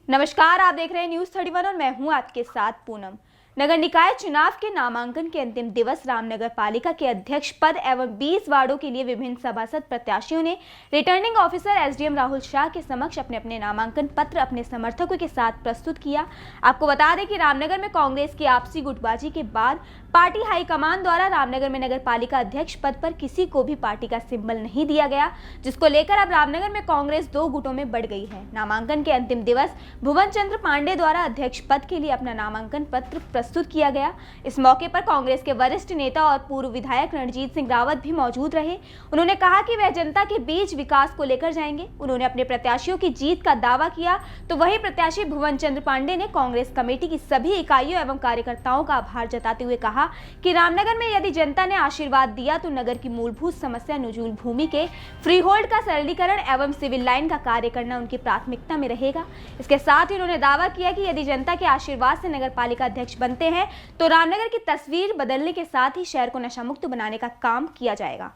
नमस्कार, आप देख रहे हैं न्यूज़ 31 और मैं हूं आपके साथ पूनम। नगर निकाय चुनाव के नामांकन के अंतिम दिवस रामनगर पालिका के अध्यक्ष पद एवं 20 वार्डों के लिए विभिन्न सभासद प्रत्याशियों ने returning officer SDM Rahul Shah के समक्ष अपने अपने नामांकन पत्र अपने समर्थकों के साथ प्रस्तुत किया। आपको बता दें कि रामनगर में कांग्रेस की आपसी गुटबाजी के बाद पार्टी हाईकमान द्वारा रामनगर में नगर पालिका अध्यक्ष पद पर किसी को भी पार्टी का सिंबल नहीं दिया गया, जिसको लेकर अब रामनगर में कांग्रेस 2 गुटों में बढ़ गई है। नामांकन के अंतिम दिवस भुवन चंद्र पांडे द्वारा अध्यक्ष पद के लिए अपना नामांकन पत्र प्रस्तुत किया गया। इस मौके पर कांग्रेस के वरिष्ठ नेता और पूर्व विधायक रणजीत सिंह रावत भी मौजूद रहे। उन्होंने कहा कि वह जनता के बीच विकास को लेकर जाएंगे। उन्होंने अपने प्रत्याशियों की जीत का दावा किया तो वही प्रत्याशी भुवन चंद्र पांडे ने कांग्रेस कमेटी की सभी इकाइयों एवं कार्यकर्ताओं का आभार जताते हुए कहा कि रामनगर में यदि जनता ने आशीर्वाद दिया तो नगर की मूलभूत समस्या नजूल भूमि के फ्री होल्ड का सरलीकरण एवं सिविल लाइन का कार्य करना उनकी प्राथमिकता में रहेगा। इसके साथ ही उन्होंने दावा किया कि यदि जनता के आशीर्वाद से नगर पालिका अध्यक्ष बनते हैं तो रामनगर की तस्वीर बदलने के साथ ही शहर को नशा मुक्त बनाने का काम किया जाएगा।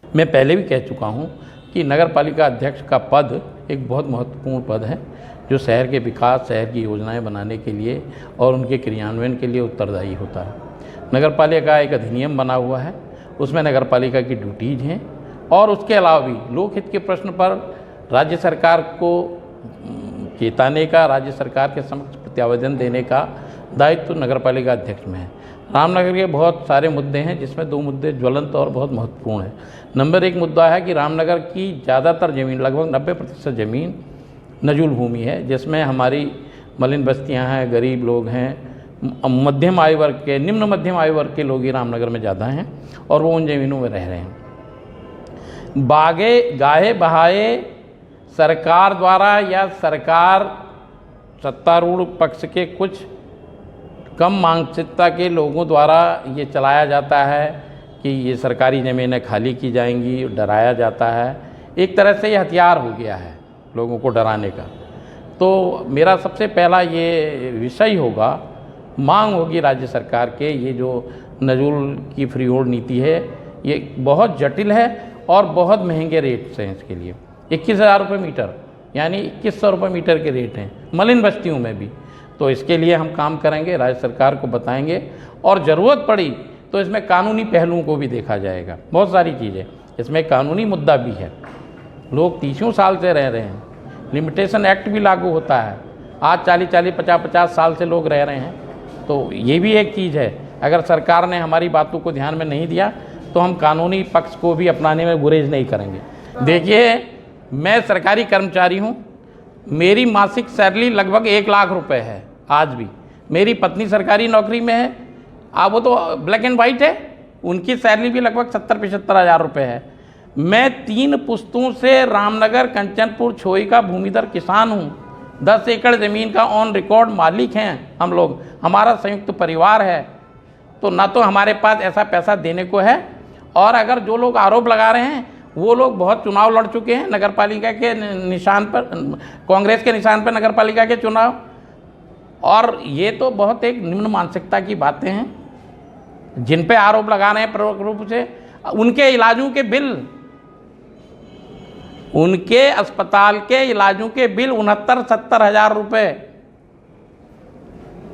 मैं पहले भी कह चुका हूं कि नगर पालिका अध्यक्ष का पद एक बहुत महत्वपूर्ण पद है जो शहर के विकास, शहर की योजनाएं बनाने के लिए और उनके क्रियान्वयन के लिए उत्तरदायी होता है। नगर पालिका एक अधिनियम बना हुआ है, उसमें नगर पालिका की ड्यूटीज़ हैं और उसके अलावा भी लोकहित के प्रश्न पर राज्य सरकार को चेताने का, राज्य सरकार के समक्ष प्रत्यावेदन देने का दायित्व नगर पालिका अध्यक्ष में है। रामनगर के बहुत सारे मुद्दे हैं जिसमें 2 मुद्दे ज्वलंत और बहुत महत्वपूर्ण हैं। नंबर 1 मुद्दा है कि रामनगर की ज़्यादातर ज़मीन, लगभग 90% ज़मीन नजूल भूमि है, जिसमें हमारी मलिन बस्तियां हैं, गरीब लोग हैं, मध्यम आयु वर्ग के, निम्न मध्यम आयु वर्ग के लोग ही रामनगर में ज़्यादा हैं और वो उन ज़मीनों में रह रहे हैं। गाहे बहाए सरकार द्वारा या सरकार सत्तारूढ़ पक्ष के कुछ कम मानसिकता के लोगों द्वारा ये चलाया जाता है कि ये सरकारी ज़मीनें खाली की जाएंगी, डराया जाता है। एक तरह से ये हथियार हो गया है लोगों को डराने का। तो मेरा सबसे पहला ये विषय होगा, मांग होगी राज्य सरकार के, ये जो नजूल की फ्री होल्ड नीति है ये बहुत जटिल है और बहुत महंगे रेट्स हैं इसके लिए। 21,000 रुपये मीटर यानी 2100 रुपये मीटर के रेट हैं मलिन बस्तियों में भी। तो इसके लिए हम काम करेंगे, राज्य सरकार को बताएंगे और ज़रूरत पड़ी तो इसमें कानूनी पहलुओं को भी देखा जाएगा। बहुत सारी चीज़ें इसमें कानूनी मुद्दा भी है। लोग 30 साल से रह रहे हैं, लिमिटेशन एक्ट भी लागू होता है। आज 40-40, 50-50 साल से लोग रह रहे हैं, तो ये भी एक चीज़ है। अगर सरकार ने हमारी बातों को ध्यान में नहीं दिया तो हम कानूनी पक्ष को भी अपनाने में गुरेज नहीं करेंगे। देखिए, मैं सरकारी कर्मचारी हूँ, मेरी मासिक सैलरी लगभग 1 लाख रुपए है आज भी। मेरी पत्नी सरकारी नौकरी में है, अब वो तो ब्लैक एंड वाइट है, उनकी सैलरी भी लगभग 70-75 हज़ार रुपये है। मैं 3 पुश्तों से रामनगर, कंचनपुर, छोई का भूमिधर किसान हूँ। 10 एकड़ ज़मीन का ऑन रिकॉर्ड मालिक हैं हम लोग, हमारा संयुक्त परिवार है। तो ना तो हमारे पास ऐसा पैसा देने को है, और अगर जो लोग आरोप लगा रहे हैं वो लोग बहुत चुनाव लड़ चुके हैं नगर पालिका के निशान पर, कांग्रेस के निशान पर नगर पालिका के चुनाव, और ये तो बहुत एक निम्न मानसिकता की बातें हैं जिन पे आरोप लगा रहे हैं प्रमुख रूप से। उनके इलाजों के बिल, उनके अस्पताल के इलाजों के बिल 69-70 हज़ार रुपये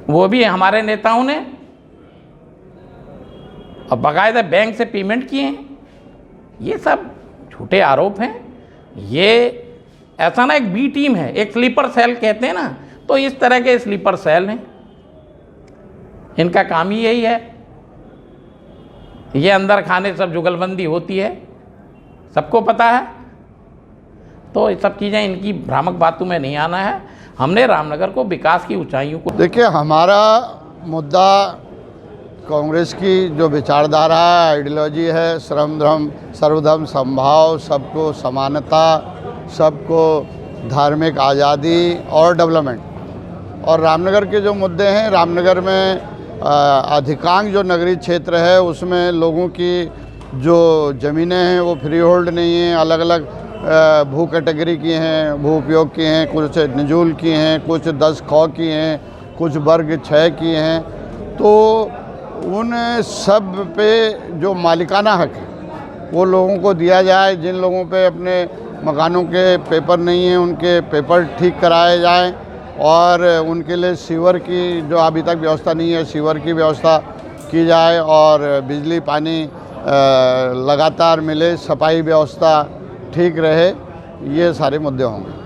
वो भी हमारे नेताओं ने और बाकायदा बैंक से पेमेंट किए हैं। ये सब झूठे आरोप हैं। ये ऐसा ना, एक बी टीम है, एक स्लीपर सेल कहते हैं ना, तो इस तरह के स्लीपर सेल हैं, इनका काम ही यही है। ये अंदर खाने सब जुगलबंदी होती है, सबको पता है। तो ये सब चीज़ें, इनकी भ्रामक बातों में नहीं आना है। हमने रामनगर को विकास की ऊंचाइयों को, देखिए, हमारा मुद्दा कांग्रेस की जो विचारधारा आइडियोलॉजी है, श्रम धर्म सर्वधर्म समभाव, सबको समानता, सबको धार्मिक आज़ादी और डेवलपमेंट, और रामनगर के जो मुद्दे हैं, रामनगर में अधिकांश जो नगरीय क्षेत्र है उसमें लोगों की जो ज़मीनें हैं वो फ्री होल्ड नहीं हैं, अलग अलग भू कैटेगरी की हैं, भू उपयोग की हैं, कुछ नजूल की हैं, कुछ 10 खौ की हैं, कुछ वर्ग 6 की हैं। तो उन सब पे जो मालिकाना हक है वो लोगों को दिया जाए। जिन लोगों पे अपने मकानों के पेपर नहीं हैं उनके पेपर ठीक कराए जाएं, और उनके लिए सीवर की जो अभी तक व्यवस्था नहीं है, सीवर की व्यवस्था की जाए और बिजली पानी लगातार मिले, सफाई व्यवस्था ठीक रहे, ये सारे मुद्दे होंगे।